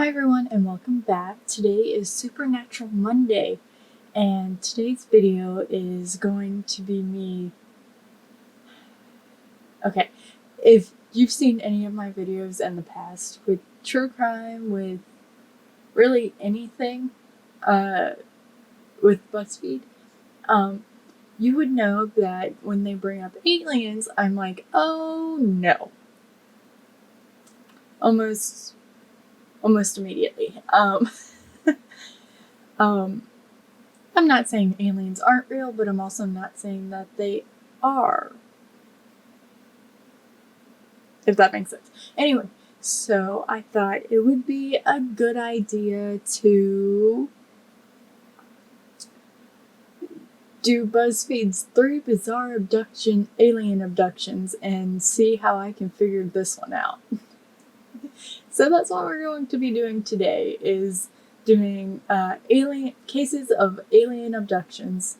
Hi everyone and welcome back. Today is Supernatural Monday and today's video is going to be me. Okay, if you've seen any of my videos in the past with true crime, with really anything, with Buzzfeed, you would know that when they bring up aliens, I'm like, oh no. Almost immediately. I'm not saying aliens aren't real, but I'm also not saying that they are. If that makes sense. Anyway, so I thought it would be a good idea to do Buzzfeed's 3 bizarre alien abductions and see how I can figure this one out. So that's what we're going to be doing today, is doing alien cases of alien abductions.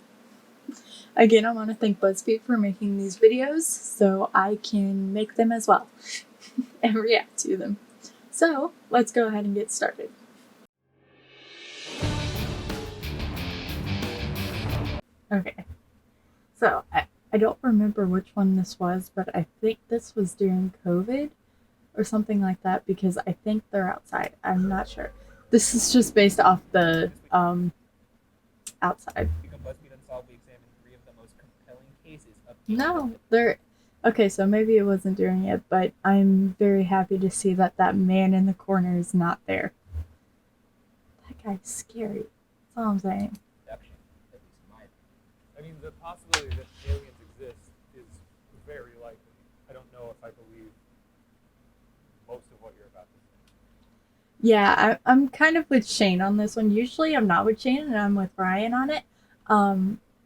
Again, I want to thank Buzzfeed for making these videos so I can make them as well and react to them. So let's go ahead and get started. Okay, so I don't remember which one this was, but I think this was during COVID or something like that, because I think they're outside. I'm not sure. This is just based off the outside. BuzzFeed Unsolved, we examined 3 of the most compelling cases of No, they're okay. So maybe it wasn't during it, but I'm very happy to see that that man in the corner is not there. That guy's scary. That's all I'm saying. Abduction, at least in my opinion. I mean, the possibility that aliens exist is very likely. I don't know if I believe most of what you're about to say. Yeah, I'm kind of with Shane on this one. Usually I'm not with Shane and I'm with Ryan on it.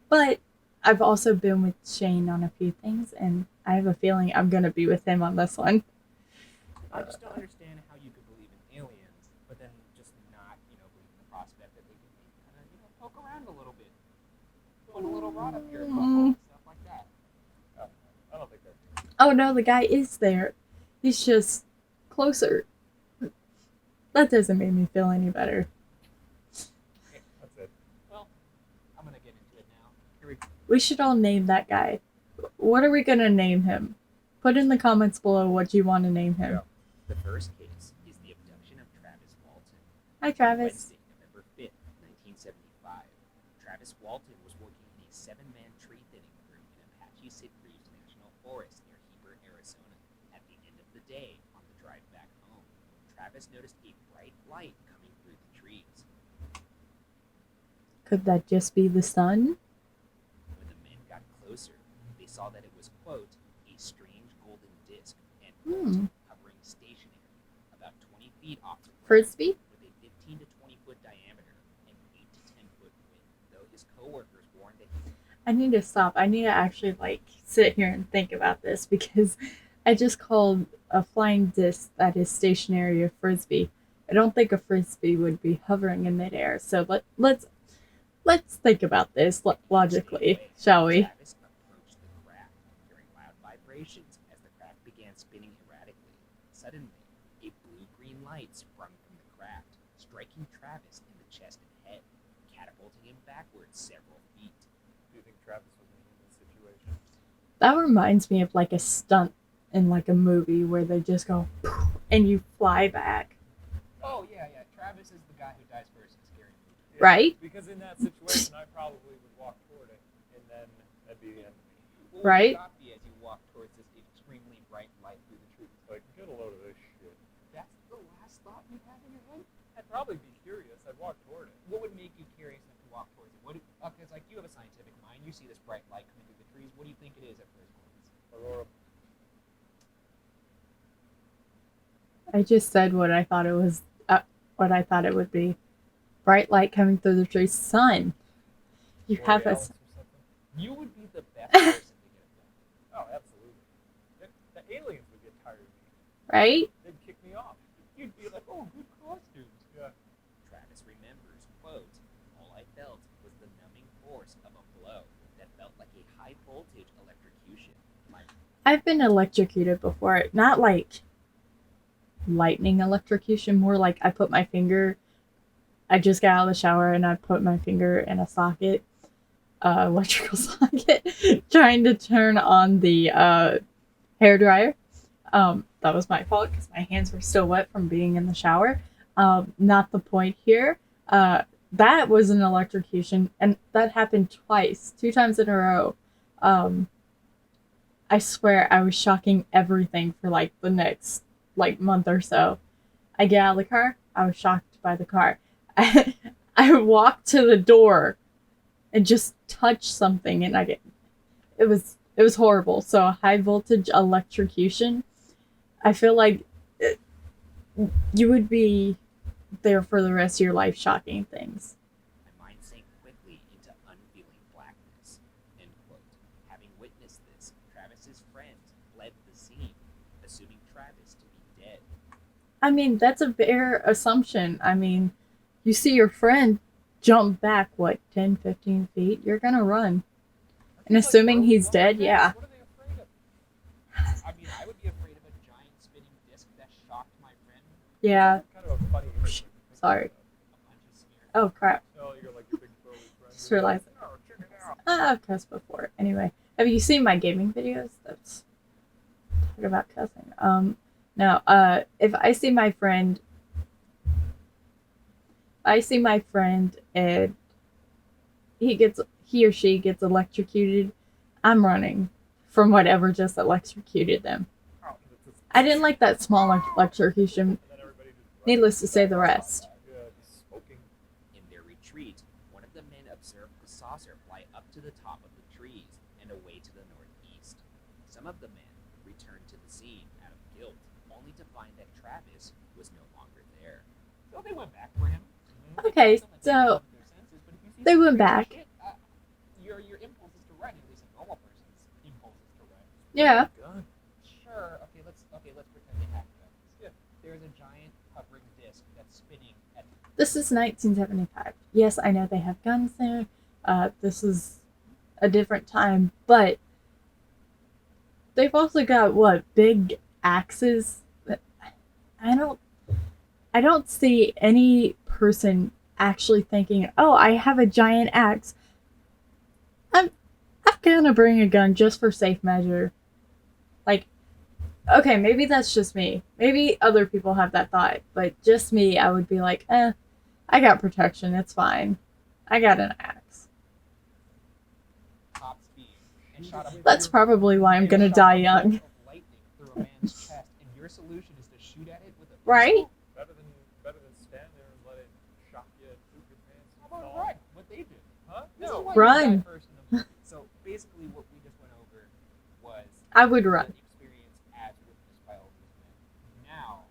But I've also been with Shane on a few things, and I have a feeling I'm going to be with him on this one. I just don't understand how you could believe in aliens, but then just not, believe in the prospect that they could kind of, poke around a little bit. Put a little rod up here, stuff like that. I don't think that's. Oh no, the guy is there. He's just closer. That doesn't make me feel any better. Okay, that's it. Well, I'm going to get into it now. Here we go. We should all name that guy. What are we going to name him? Put in the comments below what you want to name him. Yeah. The first case is the abduction of Travis Walton. Hi, Travis. Wednesday, November 5th, 1975. Travis Walton was working in a 7-man tree thinning crew in Apache Sitgreaves National Forest near Heber, Arizona. At the end of the day, on the drive back home, Travis noticed a bright light coming through the trees. Could that just be the sun? When the men got closer, they saw that it was, quote, a strange golden disc, and quote, hovering stationary, about 20 feet off the ground, Frisbee? with a 15 to 20 foot diameter and 8 to 10 foot width, though his co-workers warned that he... I need to stop. I need to actually sit here and think about this, because I just called a flying disc that is stationary a frisbee. I don't think a frisbee would be hovering in midair. So let's think about this logically, shall we? Travis approached the craft, hearing loud vibrations as the craft began spinning erratically. Suddenly, a blue-green light sprung from the craft, striking Travis in the chest and head, catapulting him backwards several feet. Do you think Travis was in this situation? That reminds me of like a stunt in like a movie where they just go and you fly back. Oh, yeah. Travis is the guy who dies first in Scary Movie. Yeah, right? Because in that situation, I probably would walk toward it, and then that'd be the end of me. What right? would you as you walk towards this extremely bright light through the trees? Like, get a load of this shit. That's the last thought you have in your head? I'd probably be curious. I'd walk toward it. What would make you curious enough to walk towards it? Because you have a scientific mind, you see this bright light coming through the trees. What do you think it is at first glance? Aurora. I just said what I thought it was. What I thought it would be. Bright light coming through the trees. Sun. You have a. You would be the best person to get it done. Oh, absolutely. The aliens would get tired of me. Right? They'd kick me off. You'd be like, oh, good costumes. Yeah. Travis remembers, quote, all I felt was the numbing force of a blow that felt like a high voltage electrocution. I've been electrocuted before. Not like lightning electrocution, more like I just got out of the shower and I put my finger in a socket, electrical socket, trying to turn on the hair dryer. That was my fault because my hands were still wet from being in the shower. Not the point here. That was an electrocution, and that happened twice, 2 times in a row. I swear I was shocking everything for like the next like month or so. I get out of the car, I was shocked by the car. I walked to the door and just touched something, and it was horrible. So high voltage electrocution, I feel like you would be there for the rest of your life shocking things. My mind sank quickly into unfeeling blackness. End quote. Having witnessed this, Travis's friends fled the scene, assuming Travis to be dead. I mean, that's a fair assumption. I mean, you see your friend jump back, what, 10, 15 feet? You're gonna run. And assuming he's dead, yeah. What are they afraid of? I mean, I would be afraid of a giant spinning disc that shocked my friend. Yeah. Kind of a funny image. Sorry. A bunch of smears. Oh, crap. Oh, you're like your big burly friend. Just realized. Oh, check it out. I've cussed before. Anyway, have you seen my gaming videos? That's talk about cussing. No. If I see my friend, and he or she gets electrocuted, I'm running from whatever just electrocuted them. Oh, it's just- I didn't like that small electrocution. and then everybody just runs. Needless to say, the rest. Yeah, just smoking. In their retreat, one of the men observed the saucer fly up to the top of the trees and away to the northeast. Some of the men returned to the scene out of guilt, only to find that Travis was no longer there. So they went back for him. Okay, so they went back. Your impulse is to run. At least a normal person's impulse is to run. Yeah. Gun. Sure. Okay. Let's pretend they have guns. Yeah. There's a giant hovering disc that's spinning at. This is 1975. Yes, I know they have guns there. This is a different time, but they've also got what, big axes. I don't see any person actually thinking, "Oh, I have a giant axe. I'm gonna bring a gun just for safe measure." Like, okay, maybe that's just me. Maybe other people have that thought, but just me, I would be like, I got protection, it's fine. I got an axe. Top speed and shot a That's probably why I'm gonna die young. of lightning through a man's chest, and your solution is to shoot at it with a Right? pistol? Better than stand there and let it shock you, poop your pants. How about run? What they did? Huh? This is No. why you Run. die first in the movie. So basically, what we just went over was I would run. the experience as witnessed by all these men. Now,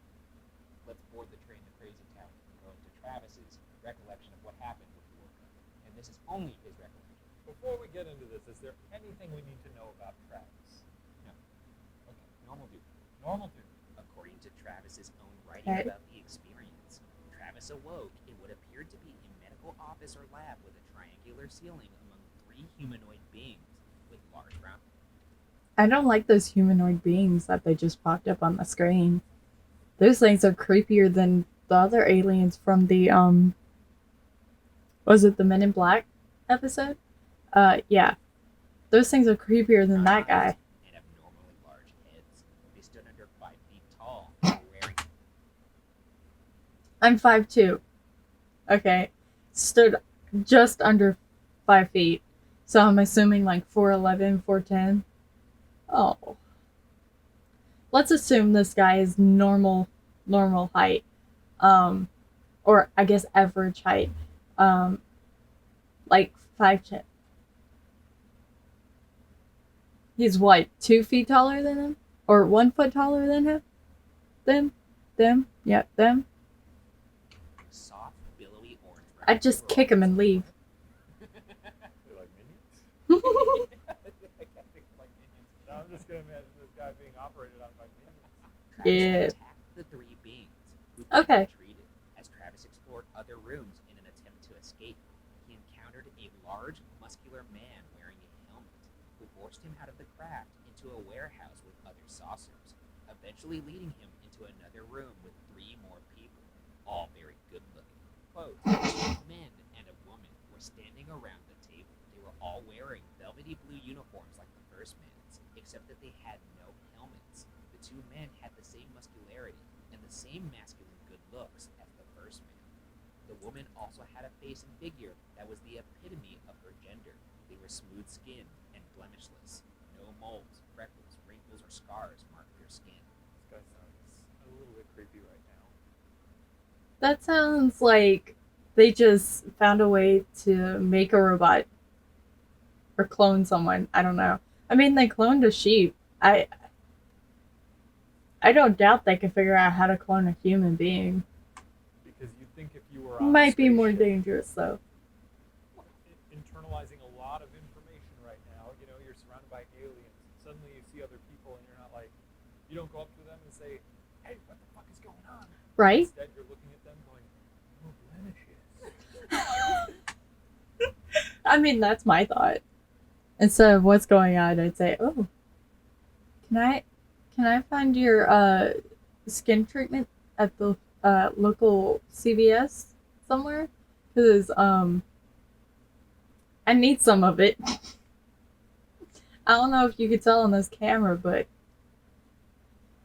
let's board the train to Crazy Town and go into Travis's recollection of what happened when he woke up. And this is only his recollection. Before we get into this, is there anything we need to know about Travis? Okay, normal dude. Normal dude. According to Travis's own writing Okay. about the experience, Travis awoke in what appeared to be a medical office or lab with a triangular ceiling among 3 humanoid beings with large brown. I don't like those humanoid beings that they just popped up on the screen. Those things are creepier than the other aliens from the was it the Men in Black episode? Yeah. Those things are creepier than that guy. And abnormally large heads. They stood under 5 feet tall, wearing I'm 5'2". Okay. Stood just under 5 feet. So I'm assuming like 4'11", 4'10". Oh. Let's assume this guy is normal height. Or I guess average height. Like 5'10". He's what, 2 feet taller than him? Or 1 foot taller than him? Them? Yeah, them. soft, billowy orange. I'd just kick him and leave. They're like minions? No, I'm just gonna imagine this guy being operated on by minions. Travis Yeah. attacked the 3 beings, who Okay. retreated. As Travis explored other rooms in an attempt to escape, he encountered a large, muscular man wearing a helmet, who forced him out of the craft into a warehouse with other saucers, eventually leading him into into another room with 3 more people, all very good looking. Quote, 2 men and a woman were standing around the table. They were all wearing velvety blue uniforms like the first man's, except that they had no helmets. The 2 men had the same muscularity and the same masculine good looks as the first man. The woman also had a face and figure that was the epitome of her gender. They were smooth-skinned and blemishless. No moles, freckles, wrinkles, or scars marked their skin. This guy sounds a little bit creepy right now. That sounds like they just found a way to make a robot or clone someone. I don't know. I mean, they cloned a sheep. I don't doubt they can figure out how to clone a human being. Because you'd think if you were on Might be more spaceship, dangerous though. internalizing a lot of information right now, you know, you're surrounded by aliens. Suddenly you see other people and you're not like, you don't go up to them and say, hey, what the fuck is going on? Right? Instead, you're looking at them going, oh, blemishes. I mean, that's my thought. Instead of what's going on, I'd say, "Oh, can I find your skin treatment at the local CVS somewhere? Because I need some of it." I don't know if you could tell on this camera, but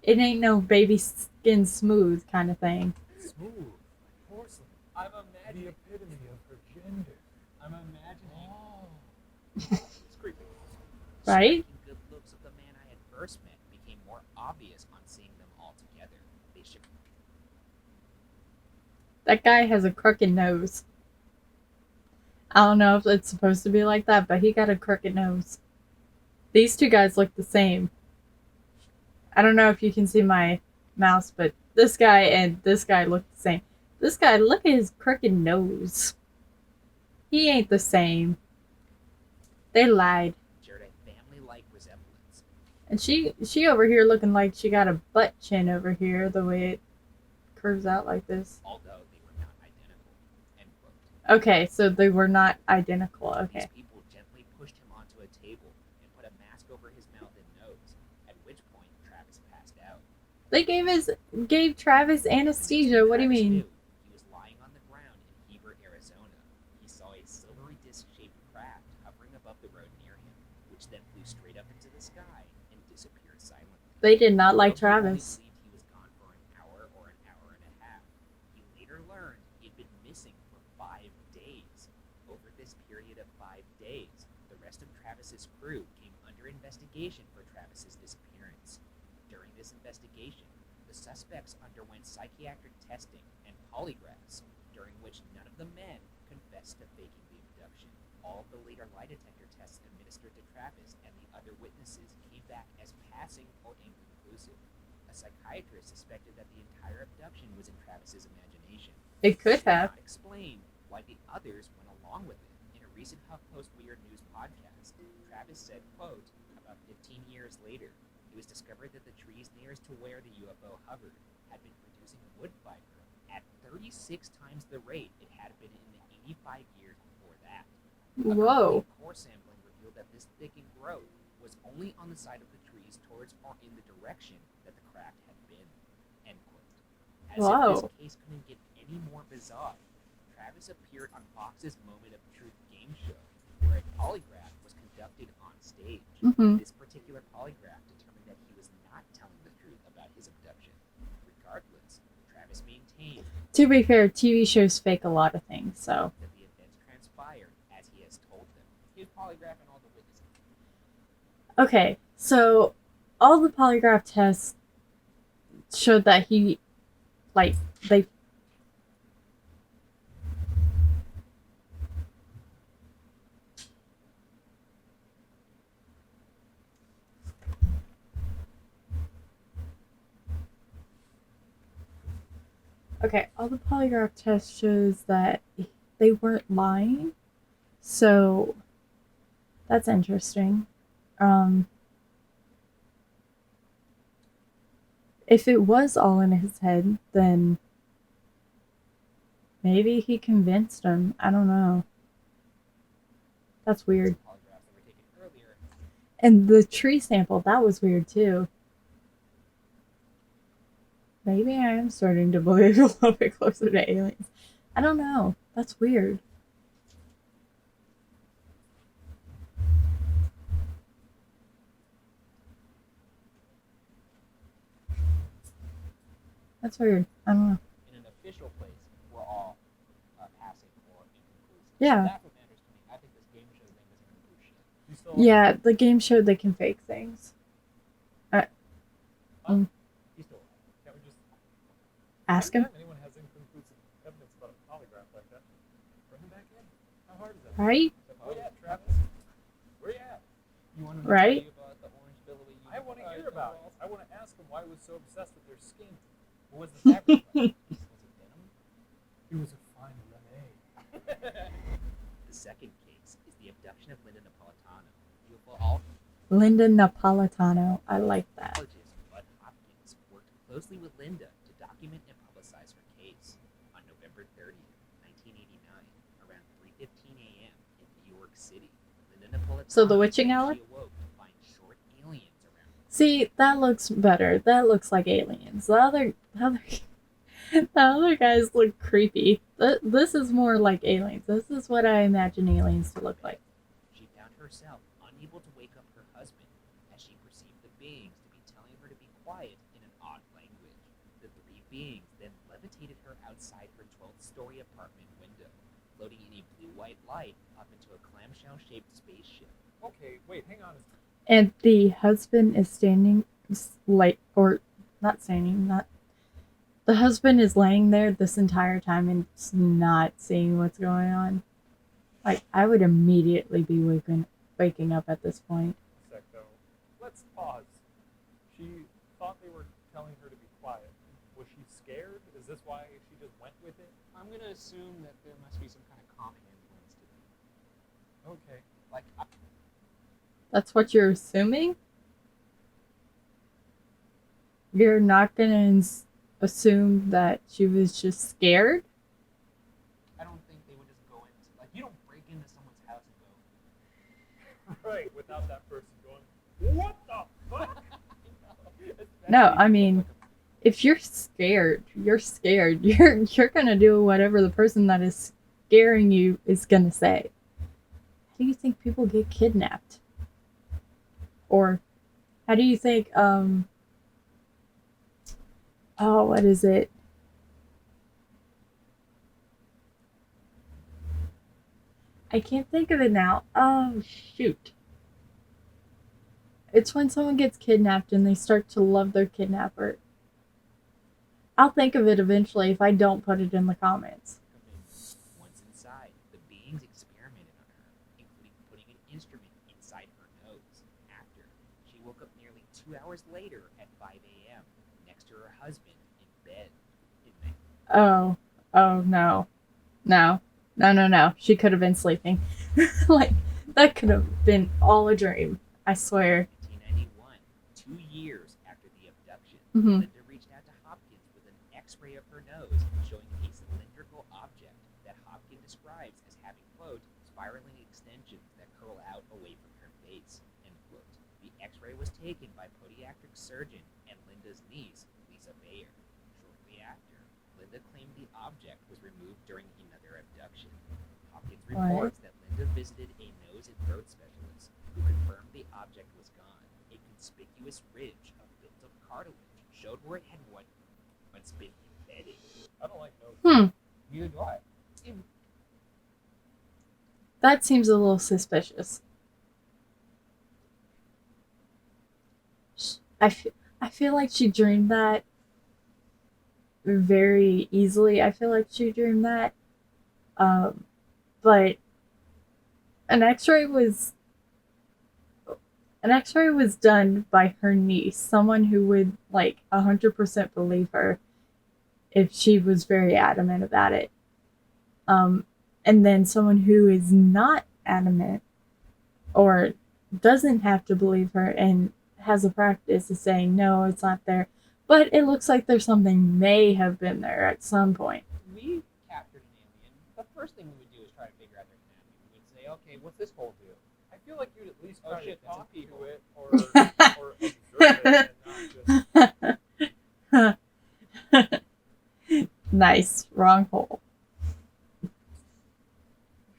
it ain't no baby skin smooth kind of thing. Smooth, like porcelain. I'm imagining the epitome of her gender. I'm imagining. Oh. It's creepy. Right? The good looks of the man I had first met became more obvious on seeing them all together. They shook. That guy has a crooked nose. I don't know if it's supposed to be like that, but he got a crooked nose. These 2 guys look the same. I don't know if you can see my mouse, but this guy and this guy look the same. This guy, look at his crooked nose. He ain't the same. They lied. Shared a family-like resemblance. And she over here looking like she got a butt chin over here, the way it curves out like this. Although they were not identical. End quote. Okay, so they were not identical. Okay. These people gently pushed him onto a table and put a mask over his mouth and nose, at which point Travis passed out. They gave Travis anesthesia. What do you Travis mean? knew he was lying on the ground in Heber, Arizona. He saw a silvery disc-shaped craft hovering above the road near him, which then flew straight up into the sky and disappeared silently. They did not like Although he Travis. only believed he was gone for an hour or an hour and a half, he later learned he had been missing for 5 days. Over this period of 5 days, the rest of Travis's crew came under investigation for Travis's disappearance. During this investigation, the suspects underwent psychiatric testing and polygraphs, during which none of the men confessed to faking the abduction. All of the later lie detector tests administered to Travis and the other witnesses came back as passing or inconclusive. A psychiatrist suspected that the entire abduction was in Travis's imagination. It could He have. could not explain why the others went along with it. In a recent HuffPost Weird News podcast, Travis said, quote, about 15 years later, it was discovered that the trees nearest to where the UFO hovered had been producing wood fiber at 36 times the rate it had been in the 85 years before that. Whoa. A core sampling revealed that this thickened growth was only on the side of the trees towards or in the direction that the craft had been. End quote. As if Whoa. this case couldn't get any more bizarre, Travis appeared on Fox's Moment of Truth game show, where a polygraph was conducted on stage. Mhm. This particular polygraph determined that he was not telling the truth about his abduction. Regardless, Travis maintained To be fair, TV shows fake a lot of things, so. that the events transpired as he has told them. He was polygraphing all the witnesses. Okay, so all the polygraph tests showed that he, like, they. Okay, all the polygraph test shows that they weren't lying, so that's interesting. If it was all in his head, then maybe he convinced him. I don't know. That's weird. Polygraphs that were taken earlier. And the tree sample, that was weird too. maybe I am starting to believe a little bit closer to aliens. I don't know. That's weird. That's weird. I don't know. In an official place, we're all passing or inconclusive. Yeah. That's what matters to me. I think this game show thing isn't going to do shit. You still Yeah, the game showed they can fake things. He's still alive. Can't we just Ask him. anytime anyone has inconclusive evidence about a polygraph like that, bring him back in. How hard is that? Right? Where you at, Travis? Where you at? You want to Right? tell you about the orange billowy? I want to hear about it. I want to ask him why he was so obsessed with their skin. What was the fabric like? Was it venom? It was a fine lemonade. The second case is the abduction of Linda Napolitano. You will all Linda Napolitano. I like that. Psychologist Bud Hopkins worked closely with Linda to document and publicize her case. On November 30th, 1989, around 3:15 a.m. in New York City, Linda Napolitano So the witching hour? she awoke to find short aliens around her. See, that looks better. That looks like aliens. The other guys look creepy. This is more like aliens. This is what I imagine aliens to look like. She found herself unable to wake up her husband as she perceived the beings to be telling her to be quiet in an odd language. The three beings then levitated her outside her 12th-story apartment window, floating in a blue-white light up into a clamshell-shaped spaceship. Okay, wait, hang on. And the husband is standing, like, or not standing, not. The husband is laying there this entire time and just not seeing what's going on. Like, I would immediately be waking up at this point. A sec, though. Let's pause. She thought they were telling her to be quiet. Was she scared? Is this why she just went with it? I'm going to assume that there must be some kind of calming influence to them. Okay. Like, That's what you're assuming? You're not gonna assume that she was just scared? I don't think they would just go into, like, you don't break into someone's house and go, Right, without that person going, what the fuck? No, I mean, if you're scared, you're scared. You're gonna do whatever the person that is scaring you is gonna say. How do you think people get kidnapped? Or how do you think what is it? I can't think of it now. Oh, shoot. It's when someone gets kidnapped and they start to love their kidnapper. I'll think of it eventually if I don't put it in the comments. Once inside, the beings experimented on her, including putting an instrument inside her nose. After, she woke up nearly 2 hours later at 5 a.m. next to her husband in bed. Oh no. No. She could have been sleeping. Like, that could have been all a dream. I swear. 1991, 2 years after the abduction, Mhm. Linda reached out to Hopkins with an x-ray of her nose showing a cylindrical object that Hopkins describes as having, quote, spiraling extensions that curl out away from her face, end quote. The x-ray was taken by podiatric surgeon and Linda's niece, Lisa Bayer. Shortly after, Linda claimed the object was removed during another abduction. Hopkins reports that Linda visited a nose and throat specialist who confirmed the object was gone. A conspicuous ridge of built-up cartilage showed where it had once been embedded. I don't like noses. Neither do I. That seems a little suspicious. I feel like she dreamed that very easily. I feel like she dreamed that. But an x-ray was done by her niece, someone who would, like, 100% believe her if she was very adamant about it. And then someone who is not adamant or doesn't have to believe her and has a practice of saying, no, it's not there. But it looks like there's something may have been there at some point. We captured an alien. The first thing we would do is try to figure out their anatomy. We would say, okay, what's this hole do? I feel like you'd at least Oh, try shit, to that's a talk people. to it or observe it and not just Nice. Wrong hole.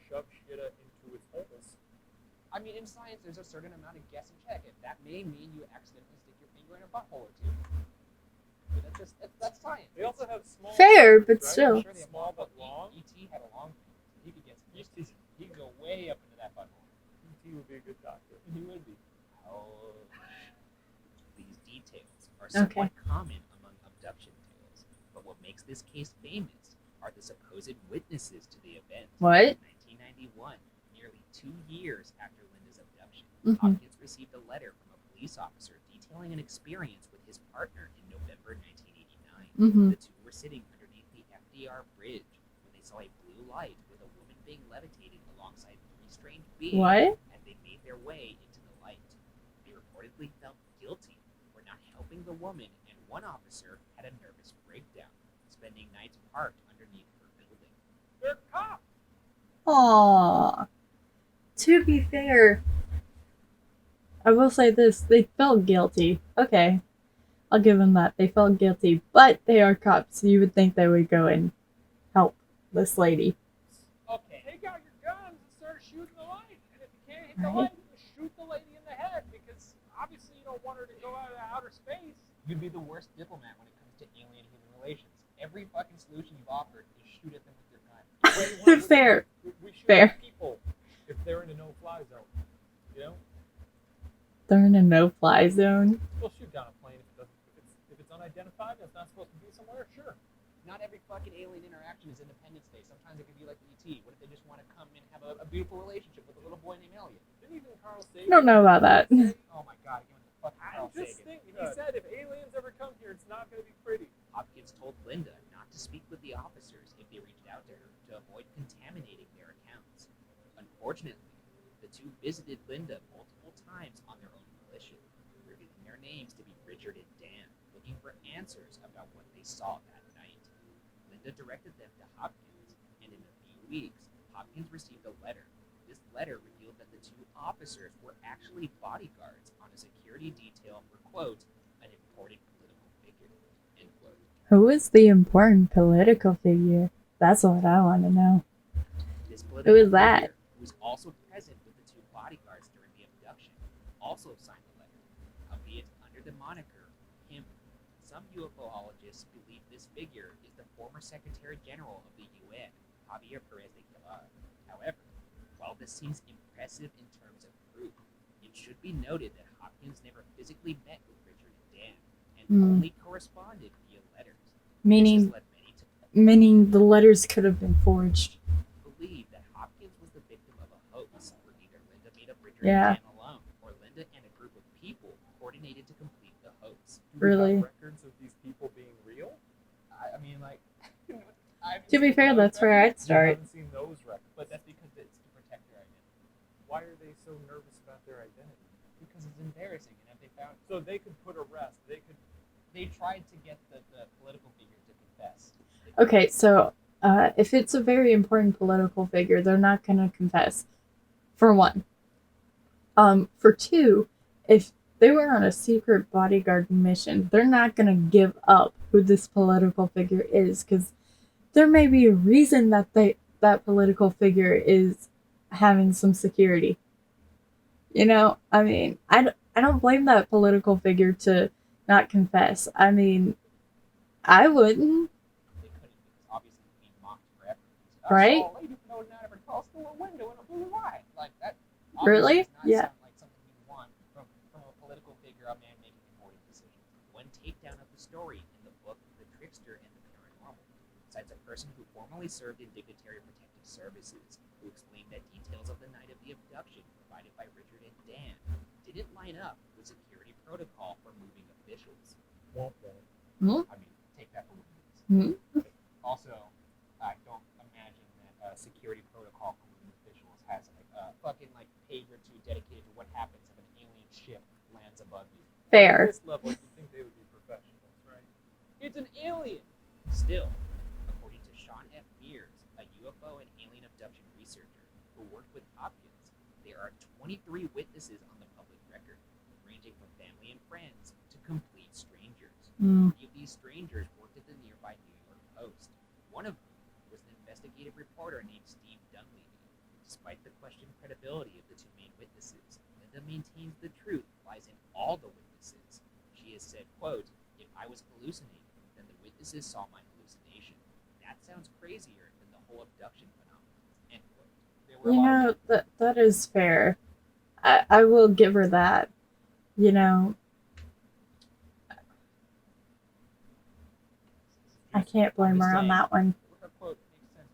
Shove shit into its holes. I mean, in science, there's a certain amount of guess and check. If that may mean you accidentally stick your finger in a butthole or two. But that's science. They also have small. Fair, fingers, but right? still. I'm sure they have Small long, but long. E.T. had a long finger. He could get he could go way up into that butthole. E.T. would be a good doctor. He would be. Oh. These details are somewhat common among abduction tales, but what makes this case famous are the supposed witnesses to the event. What? In 1991, nearly 2 years after Linda's abduction, Mhm. Hopkins received a letter from a police officer detailing an experience with his partner in November 1989. Mm-hmm. The two were sitting underneath the FDR bridge when they saw a blue light with a woman being levitated alongside 3 strange beings. What? And they made their way into the light. They reportedly felt guilty for not helping the woman, and one officer had a nervous breakdown, spending nights parked underneath her building. They're cops. Aww. To be fair, I will say this: they felt guilty. Okay, I'll give them that. They felt guilty, but they are cops. So you would think they would go and help this lady. Okay. Take out your guns and start shooting the light. And if you can't hit the Right. light, you shoot the lady in the head because obviously you don't want her to go out of outer space. You'd be the worst diplomat when it comes to alien-human relations. Every fucking solution you've offered is shoot at them with your gun. What do you want? Fair. We shoot Fair. at people if they're in a no-fly zone. You know, They're in a no-fly zone. we'll shoot down a plane if it's unidentified and it's not supposed to be somewhere. Sure. Not every fucking alien interaction is Independence Day. Sometimes it could be like E.T. What if they just want to come and have a beautiful relationship with a little boy named Elliot? Didn't even Carl I Sagan? don't know about that. Oh my god, give me the fucking I'm Carl just Sagan. thinking. He said if aliens ever come here, it's not going to be pretty. Hopkins told Linda not to speak with the officers if they reached out to her to avoid contaminating their accounts. Unfortunately, the two visited Linda multiple times on their own volition, revealing their names to be Richard and Dan, looking for answers about what they saw that night. Linda directed them to Hopkins, and in a few weeks, Hopkins received a letter. This letter revealed that the two officers were actually bodyguards on a security detail for, quote, an important political figure, end quote. Who is the important political figure? That's what I want to know. This Who political is that? figure, who was also present with the two bodyguards during the abduction, also signed the letter, albeit under the moniker him. Some UFOologists believe this figure is the former Secretary General of the UN, Javier Perez de Guevara. However, while this seems impressive in terms of proof, it should be noted that Hopkins never physically met with Richard and Dan, and only corresponded via letters. Meaning, This has led many to meaning the letters could have been forged. believe that Hopkins was the victim of a hoax, where either Linda made up Richard Yeah. and Dan alone, or Linda and a group of people coordinated to complete the hoax. Do we Really? have records of these people being real? I mean, like, To be fair, that's where I'd You start. haven't seen those records. but that's because it's to protect their identity. Why are they so nervous about their identity? Because it's embarrassing, and if they found, So they could put a rest. they tried to get the political figure to confess. Okay, so if it's a very important political figure, they're not going to confess. For one. For two, if they were on a secret bodyguard mission, they're not going to give up who this political figure is, because there may be a reason that that political figure is having some security. You know, I mean, I don't blame that political figure to not confess. I mean, I wouldn't. They couldn't, because obviously it's being mocked forever. Right? I saw a lady floating out of her tall store window in a blue light. Like that. Really? Obviously does not Yeah. sound like something you want from a political figure, a man making important decisions. One takedown of the story in the book The Trickster and the Paranormal cites a person who formerly served in dignitary protective services, who explained that details of the night of the abduction provided by Richard and Dan didn't line up with security protocol for moving officials. Won't they? I mean, take that for what it is. Also, I don't imagine that security protocol for moving officials has like a fucking like page or two dedicated to what happens if an alien ship lands above you. At Fair. this level, you think they would be professionals, right? It's an alien. Still, according to Sean F. Mears, a UFO and alien abduction researcher who worked with Hopkins, there are 23 witnesses on the public record, ranging from family and friends to complete strangers. Mm. 3 of these strangers worked at the nearby New York Post. One of whom was an investigative reporter named Steve Dunleavy. Despite the questioned credibility of the two main witnesses, Linda maintains the truth lies in all the witnesses. She has said, quote, "If I was hallucinating, then the witnesses saw my hallucination. That sounds crazier than the whole abduction phenomenon." End quote. There were a You lot of know, that is fair. I will give her that. You know, I can't blame her on that one. her quote makes sense.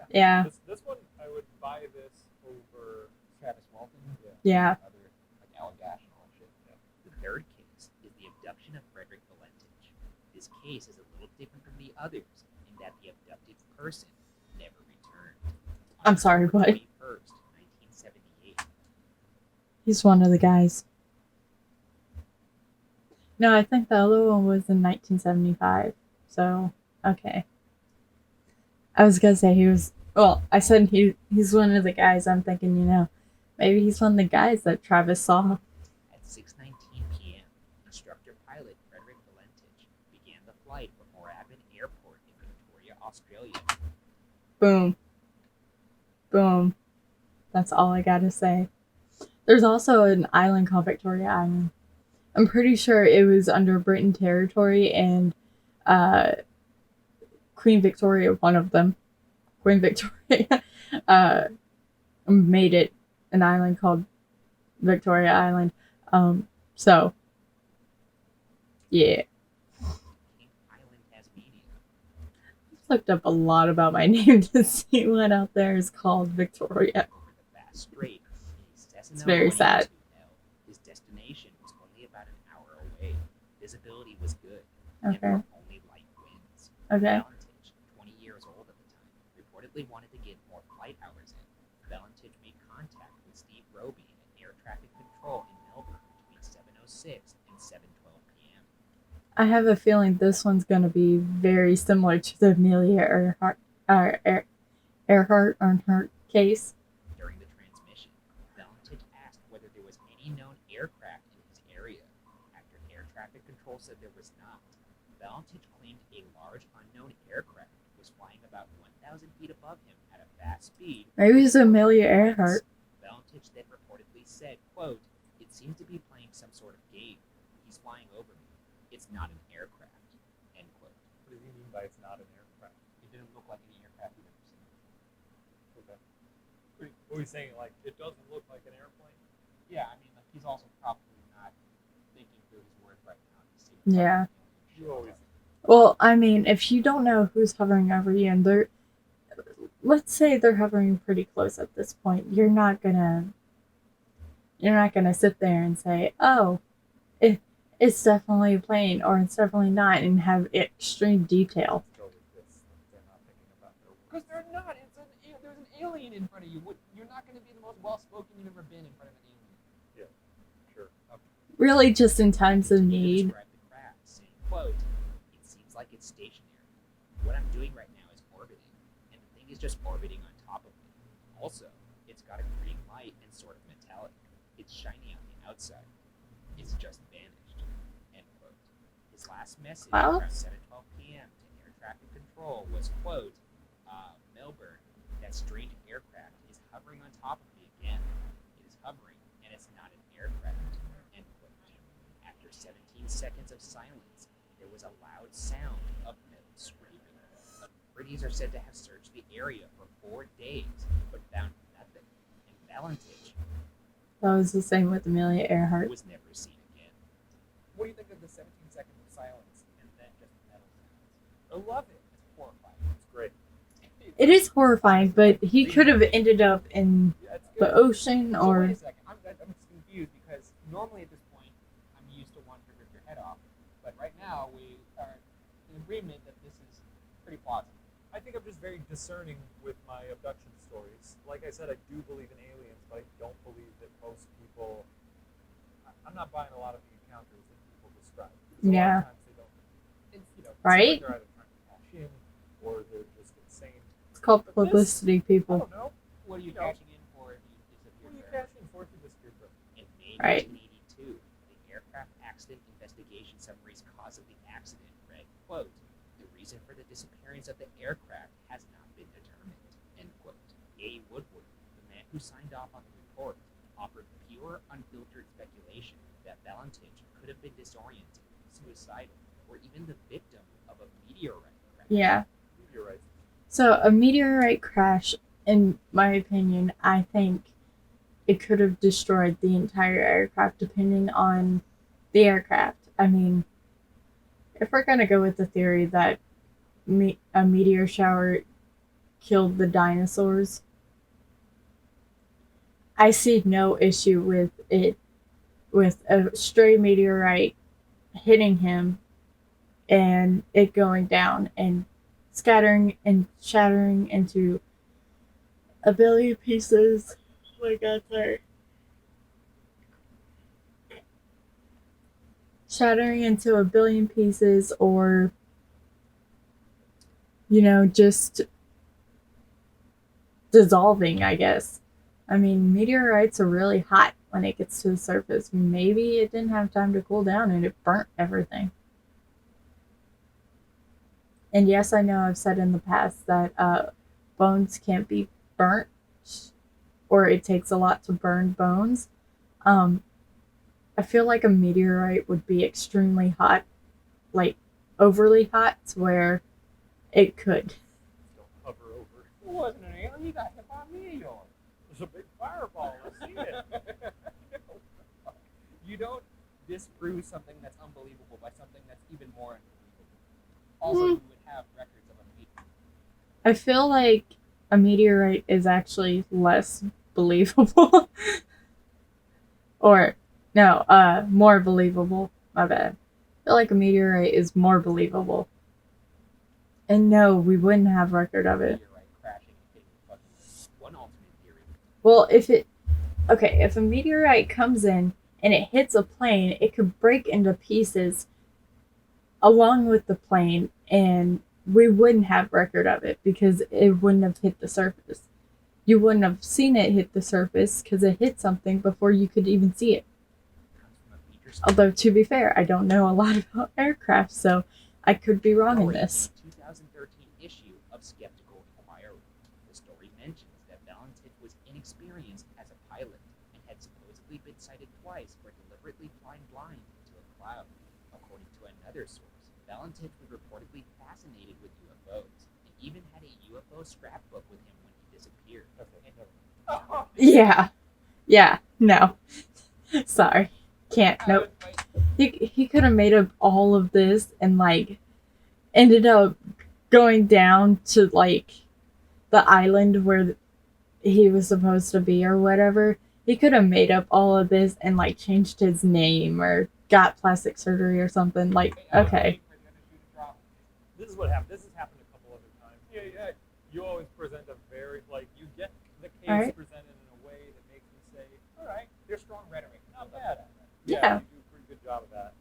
Yeah. This one, I would buy this over Travis Walton, Yeah. other like allegational shit. Yeah. The third case is the abduction of Frederick Valentich. This case is a little different from the others in that the abducted person never returned. I'm sorry, what? 21st, 1978. He's one of the guys. No, I think the other one was in 1975. So, okay. I was gonna say he was. Well, I said he's one of the guys. I'm thinking, you know, maybe he's one of the guys that Travis saw. At 6:19 p.m., instructor pilot Frederick Valentich began the flight from Moorabbin Airport in Victoria, Australia. Boom. Boom. That's all I gotta say. There's also an island called Victoria Island. I'm pretty sure it was under Britain territory, and Queen Victoria, one of them, Queen Victoria, made it an island called Victoria Island. So, yeah. King Island, Tasmania. I've looked up a lot about my name to see what out there is called Victoria. Over the Bass Strait, It's very sad. His destination was only about an hour away. Visibility was good, Okay. and there were only light winds. Okay. Valentich, 20 years old at the time, reportedly wanted to get more flight hours in. Valentich made contact with Steve Roby at Air Traffic Control in Melbourne between 7:06 and 7:12 p.m. I have a feeling this one's going to be very similar to the Amelia Earhart case. During the transmission, Valentich asked whether there was any known aircraft in his area. After Air Traffic Control said there was not, Valentich claimed a large unknown aircraft was flying about 1,000 feet above him at a fast speed. Maybe it's Amelia Earhart. Valentich then reportedly said, quote, "It seemed to be playing some sort of game. He's flying over me. It's not an aircraft." End quote. What does he mean by it's not an aircraft? It didn't look like any aircraft you've ever seen. Okay. What are you saying? Like, it doesn't look like an airplane? Yeah, I mean, like, he's also probably not thinking through his words right now. Yeah. You always. Well, I mean, if you don't know who's hovering over you, and let's say they're hovering pretty close at this point, you're not gonna sit there and say, "Oh, it's definitely a plane," or "It's definitely not," and have extreme detail. Go with this. They're not thinking about their words. Because they're not. There's an alien in front of you. You're not going to be the most well-spoken you've ever been in front of an alien. Yeah, sure. Okay. Really, just in times of He need. described the craft, saying, quote, "It seems like it's stationary. What I'm doing right now is orbiting, and the thing is just orbiting on top of me. Also, it's got a green light and sort of metallic. It's shiny on the outside. It's just vanished." End quote. His last message Well. around 7:12 p.m. to Air Traffic Control was, quote, "Melbourne, that strange aircraft is hovering on top of me again. It is hovering, and it's not an aircraft." End quote. After 17 seconds of silence, there was a loud sound of metal scraping. Authorities are said to have searched the area for 4 days, but found nothing. And Valentich That was the same with Amelia Earhart. was never seen again. What do you think of the 17 seconds of silence and then just metal sounds? I love it. It's horrifying. It's great. It is horrifying, but he could have ended up in Yeah, it's the good. ocean So or. wait a second. I'm just confused because normally at this point I'm used to wanting to rip your head off, but right now we are in agreement that this is pretty plausible. I think I'm just very discerning with my abduction stories. Like I said, I do believe in aliens, but I don't believe that most people. I'm not buying a lot of the encounters that people describe. Because a Yeah. lot of times they don't. It's, it seems Right? Like they're either trying to cash in, or they're just insane. It's called But this- publicity, I people. don't know. What are you You know, cashing in for if you disappear? What are you forever? cashing for if you disappear from? In May Right. 1982, the Aircraft Accident Investigation Summary's cause of the accident read, quote, "The reason for the disappearance of the aircraft signed off on the report, offered pure, unfiltered speculation that Valentich could have been disoriented, suicidal, or even the victim of a meteorite crash. Yeah. Meteorites. So a meteorite crash, in my opinion, I think it could have destroyed the entire aircraft depending on the aircraft. I mean, if we're going to go with the theory that a meteor shower killed the dinosaurs, I see no issue with it, with a stray meteorite hitting him and it going down and scattering and shattering into a billion pieces. Oh my god, sorry. Shattering into a billion pieces, or, just dissolving, I guess. I mean, meteorites are really hot when it gets to the surface. Maybe it didn't have time to cool down and it burnt everything. And yes, I know I've said in the past that bones can't be burnt, or it takes a lot to burn bones. I feel like a meteorite would be extremely hot, like overly hot, to where it could. Don't hover over. It wasn't an alien. You got hit by a meteor. There's a big fireball. I see it. You don't disprove something that's unbelievable by something that's even more unbelievable. Also, you would have records of a meteor. I feel like a meteorite is actually less believable. Or, no, more believable. My bad. I feel like a meteorite is more believable. And no, we wouldn't have record of it. Meteorite crashing and hitting the fucking one alternate theory. Well, if a meteorite comes in and it hits a plane, it could break into pieces along with the plane, and we wouldn't have record of it because it wouldn't have hit the surface. You wouldn't have seen it hit the surface because it hit something before you could even see it. Although, to be fair, I don't know a lot about aircraft, so I could be wrong in this. 2013 issue of Skeptical Inquirer. The story mentions that Valentich was inexperienced as a pilot and had supposedly been sighted twice for deliberately flying blind into a cloud. According to another source, Valentich was reportedly fascinated with UFOs and even had a UFO scrapbook with him when he disappeared. Yeah, no. Sorry. Can't, nope. He could have made up all of this and, ended up going down to, the island where he was supposed to be or whatever. He could have made up all of this and, changed his name or got plastic surgery or something. Okay. This is what happened. This has happened a couple other times. Yeah. You always present a very, you get the case presented in a way that makes me say, all right, There's strong rhetoric. not bad. Yeah. You do a pretty good job of that.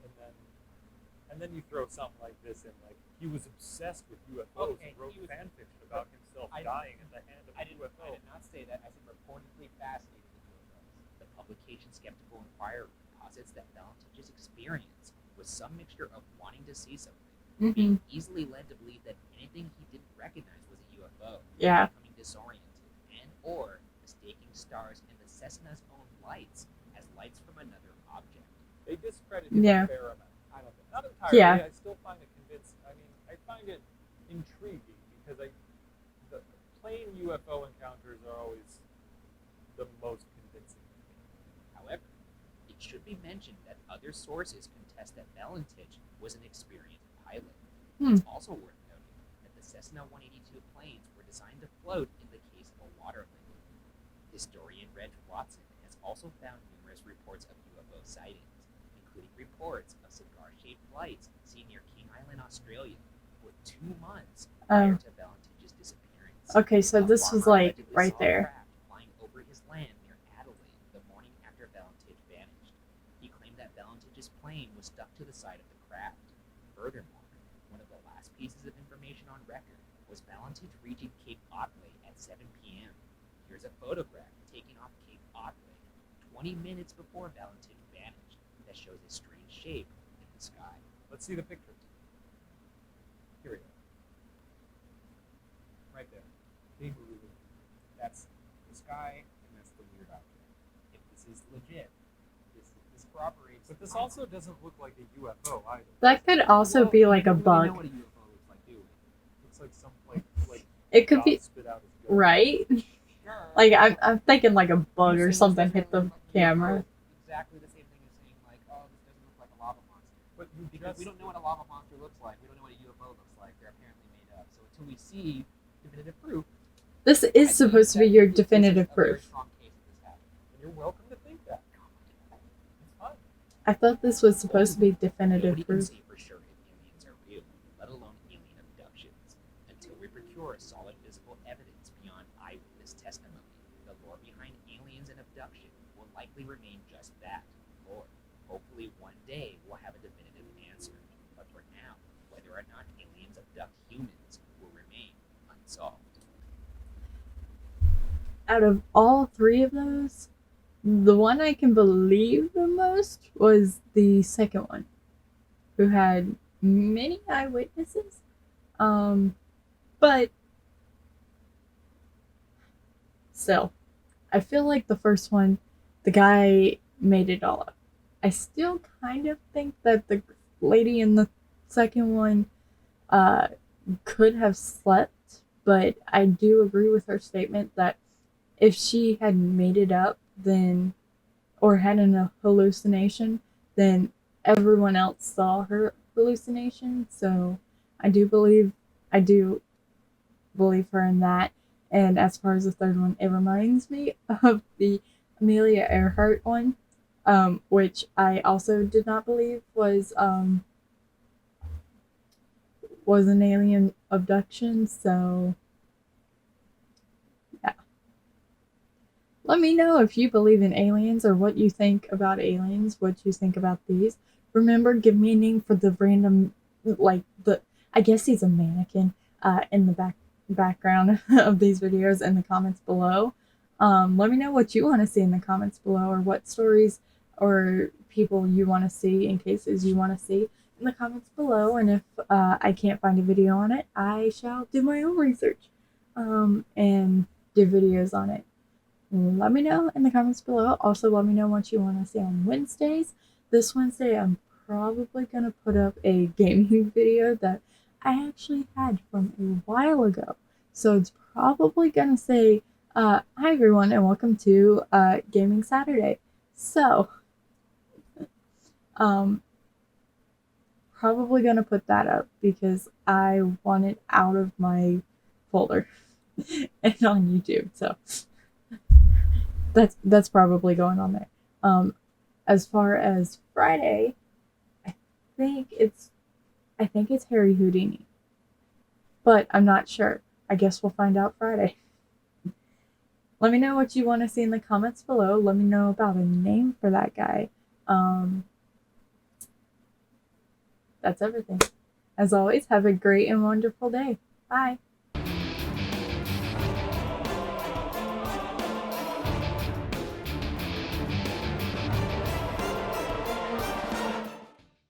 And then you throw something like this in, he was obsessed with UFOs and wrote fan fiction about himself dying at the hand of a UFO. I did not say that. I said reportedly fascinated with UFOs. The publication Skeptical Inquirer posits that Valentich's experience was some mixture of wanting to see something, being easily led to believe that anything he didn't recognize was a UFO, Yeah. becoming disoriented, and or mistaking stars and the Cessna's own lights as lights from another object. They discredit him Yeah. a fair amount. I don't think. Not entirely. Yeah. I still find it convincing. I mean, I find it intriguing because the plain UFO encounters are always the most convincing to me. However, it should be mentioned that other sources contest that Valentich was an experienced pilot. It's also worth noting that the Cessna 182 planes were designed to float in the case of a water lake. Historian Reg Watson has also found numerous reports of UFO sightings, including reports of cigar-shaped lights seen near King Island, Australia, for 2 months prior to Valentich's disappearance. Okay, so A this was farmer allegedly right saw a there. craft flying over his land near Adelaide the morning after Valentich vanished. He claimed that Valentich's plane was stuck to the side of the craft. Furthermore, one of the last pieces of information on record was Valentich reaching Cape Otway at 7 p.m. Here's a photograph taken off Cape Otway 20 minutes before Valentich vanished that shows a strange shape in the sky. Let's see the picture. Here we go. Right there. Big blue. That's the sky, and that's the weird is legit. This corroborates. But this also doesn't look like a UFO either. That could also be like a We don't really know bug. what a UFO looks like, do we? Looks like some like It could God be spit out his gun. right. Like I'm thinking like a bug or something hit the camera. Exactly the same thing as saying like, oh, this doesn't look like a lava monster. But you Because just we don't know what a lava monster looks like. We don't know what a UFO looks like. They're apparently made up. So until we see definitive proof, This is supposed to be your definitive this is a very proof. strong case that this happened. and you're welcome to think that. It's fine. I thought this was supposed to be definitive Nobody can proof. say for sure if aliens are real, let alone alien abductions. Until we procure solid physical evidence beyond eyewitness testimony, the lore behind aliens and abduction will likely remain just that, lore. Hopefully one day we'll have a definitive answer. But for now, whether or not aliens abduct humans will remain unsolved. Out of all three of those, the one I can believe the most was the second one, who had many eyewitnesses. But still, I feel like the first one, the guy made it all up. I still kind of think that the lady in the second one could have slept, but I do agree with her statement that if she had made it up, then, or had a hallucination, then everyone else saw her hallucination. So I do believe her in that. And as far as the third one, it reminds me of the Amelia Earhart one, which I also did not believe was an alien abduction. So yeah, let me know if you believe in aliens or what you think about aliens, what you think about these. Remember, give me a name for the random, like I guess he's a mannequin in the background of these videos in the comments below. Let me know what you want to see in the comments below, or what stories or people you want to see in cases you want to see in the comments below. And if I can't find a video on it, I shall do my own research and do videos on it. Let me know in the comments below. Also, let me know what you want to see on Wednesdays. This Wednesday, I'm probably going to put up a gaming video that I actually had from a while ago. So it's probably going to say, hi everyone, and welcome to Gaming Saturday. So, probably going to put that up because I want it out of my folder and on YouTube. So that's probably going on there. As far as Friday, I think it's Harry Houdini, but I'm not sure. I guess we'll find out Friday. Let me know what you want to see in the comments below. Let me know about a name for that guy. That's everything. As always, have a great and wonderful day. Bye.